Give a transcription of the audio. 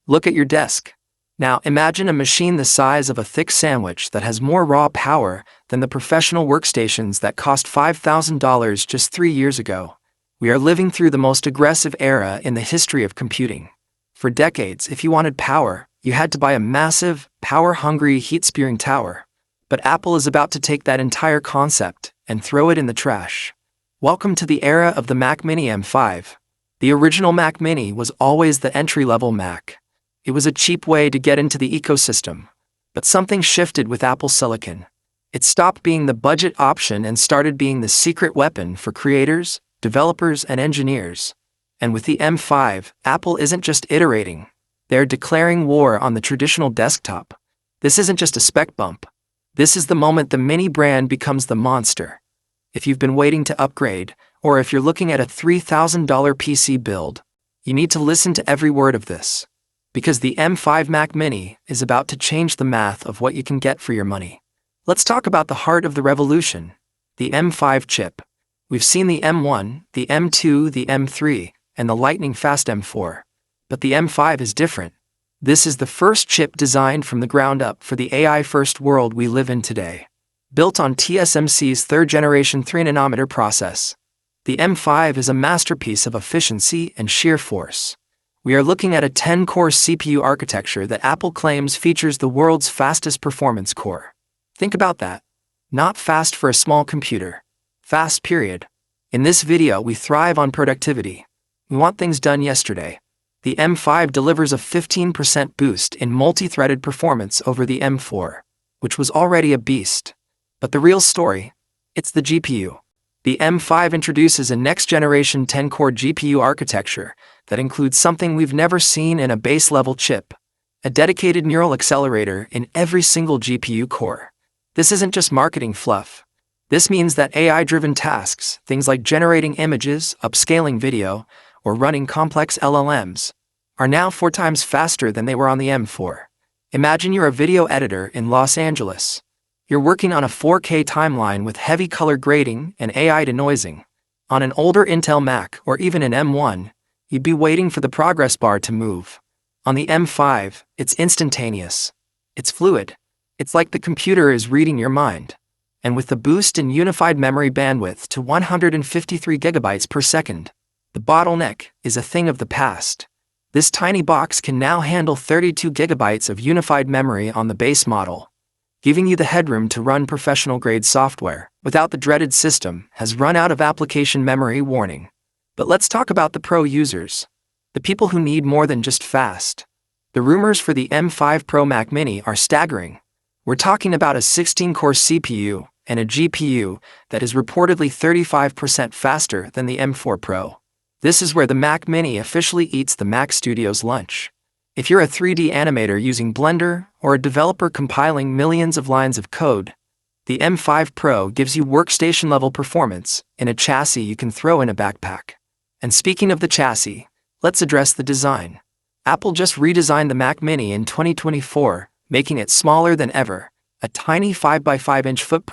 Look at your desk. Now imagine a machine the size of a thick sandwich that has more raw power than the professional workstations that cost $5,000 just 3 years ago. We are living through the most aggressive era in the history of computing. For decades, if you wanted power, you had to buy a massive, power-hungry, heat-spewing tower. But Apple is about to take that entire concept and throw it in the trash. Welcome to the era of the Mac Mini M5. The original Mac Mini was always the entry-level Mac. It was a cheap way to get into the ecosystem. But something shifted with Apple Silicon. It stopped being the budget option and started being the secret weapon for creators, developers, and engineers. And with the M5, Apple isn't just iterating. They're declaring war on the traditional desktop. This isn't just a spec bump. This is the moment the Mini brand becomes the monster. If you've been waiting to upgrade, or if you're looking at a $3,000 PC build, you need to listen to every word of this. Because the M5 Mac Mini is about to change the math of what you can get for your money. Let's talk about the heart of the revolution, the M5 chip. We've seen the M1, the M2, the M3, and the lightning-fast M4. But the M5 is different. This is the first chip designed from the ground up for the AI-first world we live in today. Built on TSMC's third-generation 3nm process, the M5 is a masterpiece of efficiency and sheer force. We are looking at a 10-core CPU architecture that Apple claims features the world's fastest performance core. Think about that. Not fast for a small computer. Fast, period. In this video, we thrive on productivity. We want things done yesterday. The M5 delivers a 15% boost in multi-threaded performance over the M4, which was already a beast. But the real story? It's the GPU. The M5 introduces a next-generation 10-core GPU architecture that includes something we've never seen in a base-level chip, a dedicated neural accelerator in every single GPU core. This isn't just marketing fluff. This means that AI-driven tasks, things like generating images, upscaling video, or running complex LLMs, are now 4 times faster than they were on the M4. Imagine you're a video editor in Los Angeles. You're working on a 4K timeline with heavy color grading and AI denoising. On an older Intel Mac or even an M1, you'd be waiting for the progress bar to move. On the M5, it's instantaneous. It's fluid. It's like the computer is reading your mind. And with the boost in unified memory bandwidth to 153 GB per second, the bottleneck is a thing of the past. This tiny box can now handle 32 GB of unified memory on the base model, giving you the headroom to run professional-grade software without the dreaded system has run out of application memory warning. But let's talk about the pro users, the people who need more than just fast. The rumors for the M5 Pro Mac Mini are staggering. We're talking about a 16-core CPU and a GPU that is reportedly 35% faster than the M4 Pro. This is where the Mac Mini officially eats the Mac Studio's lunch. If you're a 3D animator using Blender or a developer compiling millions of lines of code, the M5 Pro gives you workstation-level performance in a chassis you can throw in a backpack. And speaking of the chassis, let's address the design. Apple just redesigned the Mac Mini in 2024, making it smaller than ever, a tiny 5x5-inch footprint